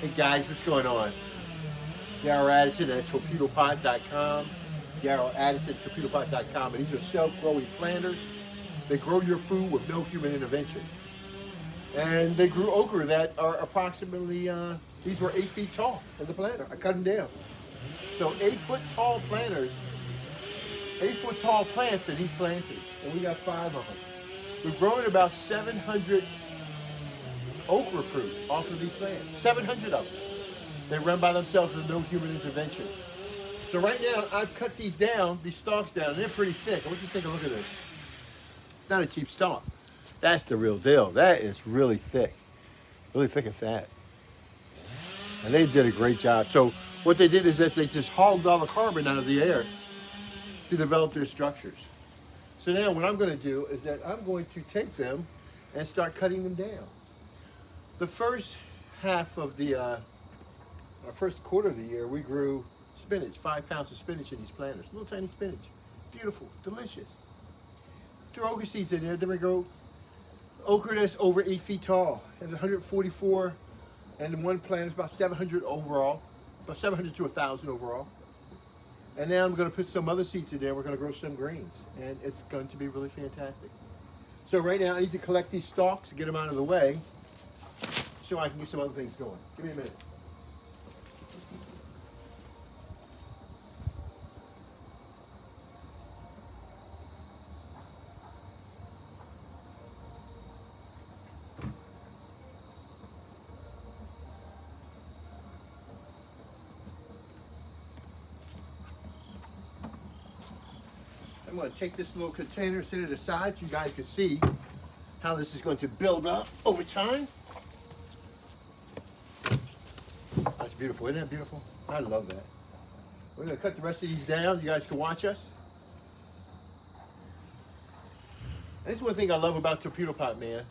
Hey guys, what's going on? Daryl Addison at Torpedopot.com. Daryl Addison at Torpedopot.com. And these are self-growing planters. They grow your food with no human intervention. And they grew okra that are approximately, these were 8 feet tall in the planter. I cut them down. So 8-foot tall planters, 8-foot tall plants in these planters. And we got 5 of them. We're growing about 700 okra fruit off of these plants. 700 of them. They run by themselves with no human intervention. So right now, I've cut these down, these stalks down, and they're pretty thick. I want you to take a look at this. It's not a cheap stalk. That's the real deal. That is really thick and fat. And they did a great job. So what they did is that they just hauled all the carbon out of the air to develop their structures. So now what I'm going to do is that I'm going to take them and start cutting them down. The first half of the, our first quarter of the year, we grew spinach, 5 pounds of spinach in these planters. Little tiny spinach. Beautiful, delicious. Threw okra seeds in there, then we grow okra that's over 8 feet tall. And 144, and in one plant is about 700 overall, about 700 to 1,000 overall. And now I'm going to put some other seeds in there. We're going to grow some greens, and it's going to be really fantastic. So right now I need to collect these stalks and get them out of the way so I can get some other things going. Give me a minute. I'm going to take this little container, set it aside so you guys can see how this is going to build up over time. That's beautiful. Isn't that beautiful? I love that. We're going to cut the rest of these down. You guys can watch us. And this is one thing I love about Torpedopot, man.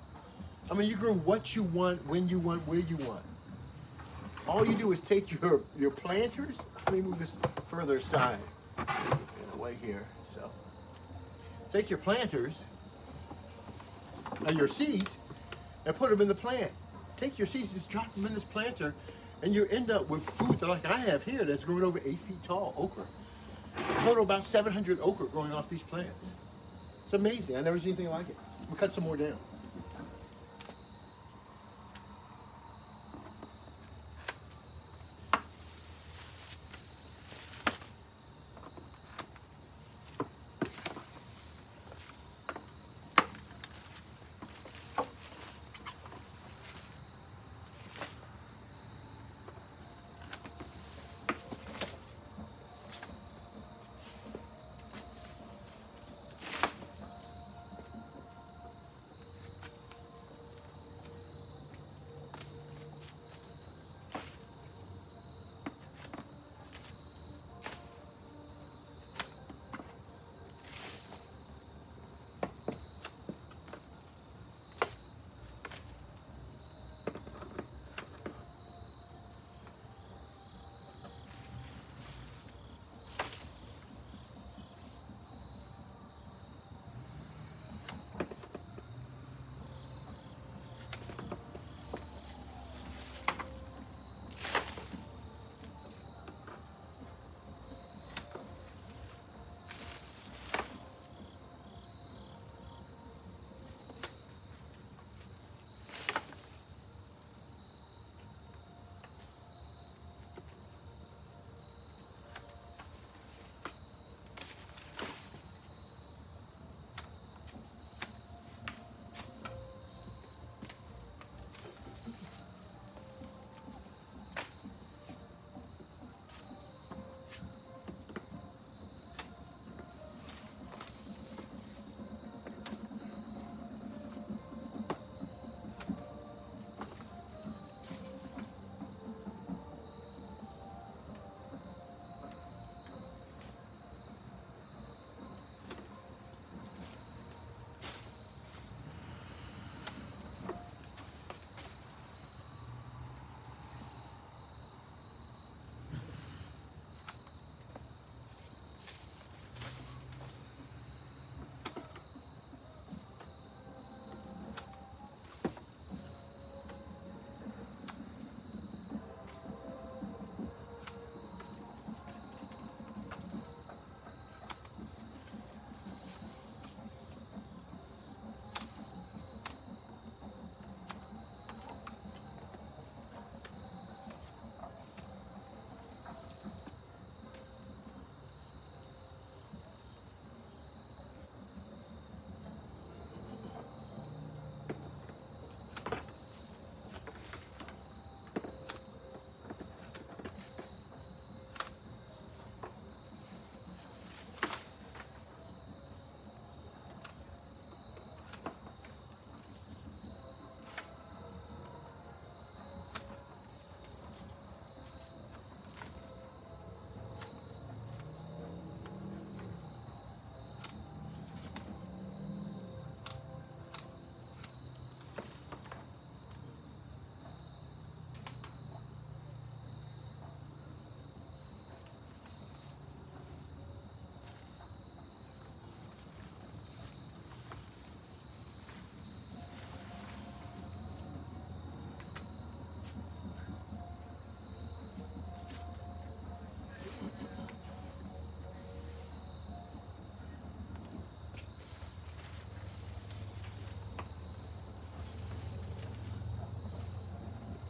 I mean, you grow what you want, when you want, where you want. All you do is take your planters. Let me move this further aside. In the way here. So, take your planters and your seeds and put them in the plant. Take your seeds, just drop them in this planter, and you end up with food like I have here that's growing over 8 feet tall, okra. Total about 700 okra growing off these plants. It's amazing. I've never seen anything like it. We'll cut some more down.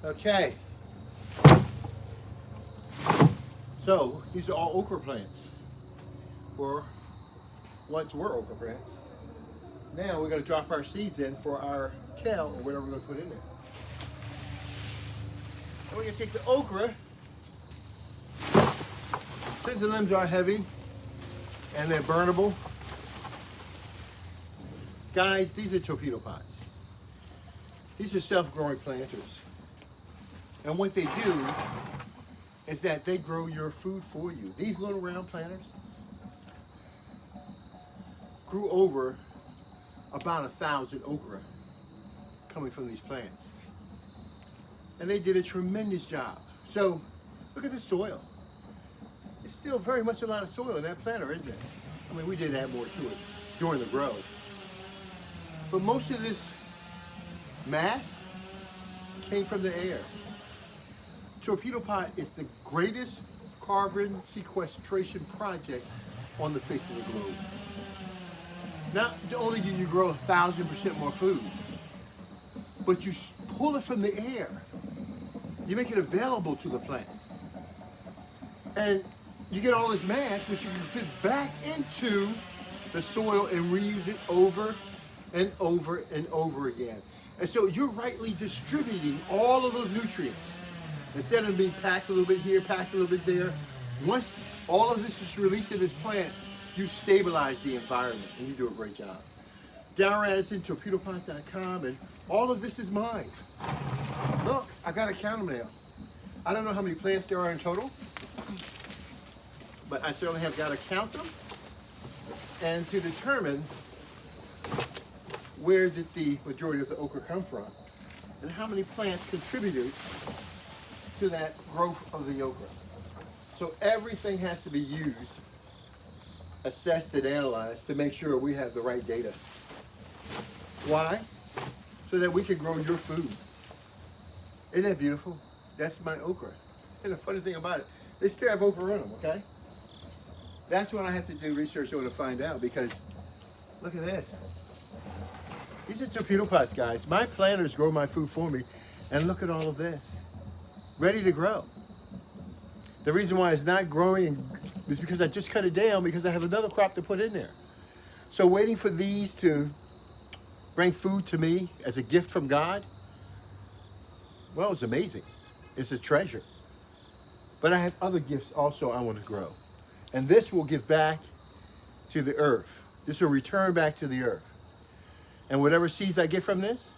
Okay. So these are all okra plants, or once were okra plants. Now we're going to drop our seeds in for our kale or whatever we're going to put in there. And we're going to take the okra. Since the limbs are heavy and they're burnable, guys, these are torpedo pots. These are self-growing planters. And what they do is that they grow your food for you. These little round planters grew over about 1,000 okra coming from these plants. And they did a tremendous job. So look at the soil. It's still very much a lot of soil in that planter, isn't it? I mean, we did add more to it during the grow. But most of this mass came from the air. Torpedo pot is the greatest carbon sequestration project on the face of the globe. Not only do you grow 1,000% more food, but you pull it from the air. You make it available to the plant. And you get all this mass, which you can put back into the soil and reuse it over and over and over again. And so you're rightly distributing all of those nutrients. Instead of being packed a little bit here, packed a little bit there, once all of this is released in this plant, you stabilize the environment and you do a great job. Darren Addison, Torpedopot.com, and all of this is mine. Look, I got to count them now. I don't know how many plants there are in total, but I certainly have got to count them and to determine where did the majority of the okra come from and how many plants contributed to that growth of the okra. So everything has to be used, assessed and analyzed to make sure we have the right data. Why? So that we can grow your food. Isn't that beautiful? That's my okra. And the funny thing about it, they still have okra in them, okay? That's what I have to do research on to find out, because look at this. These are torpedo pots, guys. My planters grow my food for me, and look at all of this. Ready to grow. The reason why it's not growing is because I just cut it down because I have another crop to put in there. So waiting for these to bring food to me as a gift from God, well, it's amazing. It's a treasure. But I have other gifts also I want to grow. And this will give back to the earth. This will return back to the earth. And whatever seeds I get from this,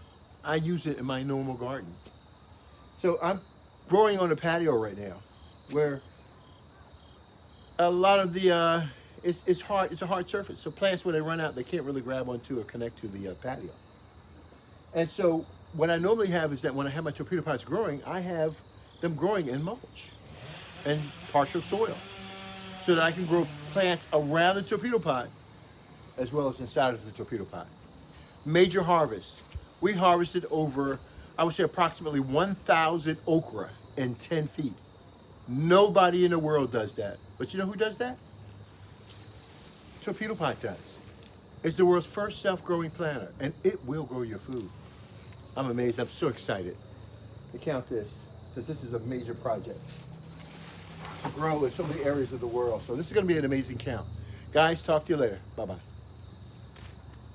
I use it in my normal garden. So I'm growing on a patio right now, where a lot of the it's hard. It's a hard surface. So plants, when they run out, they can't really grab onto or connect to the patio. And so what I normally have is that when I have my torpedo pots growing, I have them growing in mulch and partial soil, so that I can grow plants around the torpedo pot as well as inside of the torpedo pot. Major harvest. We harvested over, I would say, approximately 1,000 okra in 10 feet. Nobody in the world does that. But you know who does that? Torpedo pot does. It's the world's first self-growing planter, and it will grow your food. I'm amazed. I'm so excited to count this, because this is a major project to grow in so many areas of the world. So this is going to be an amazing count. Guys, talk to you later. Bye-bye.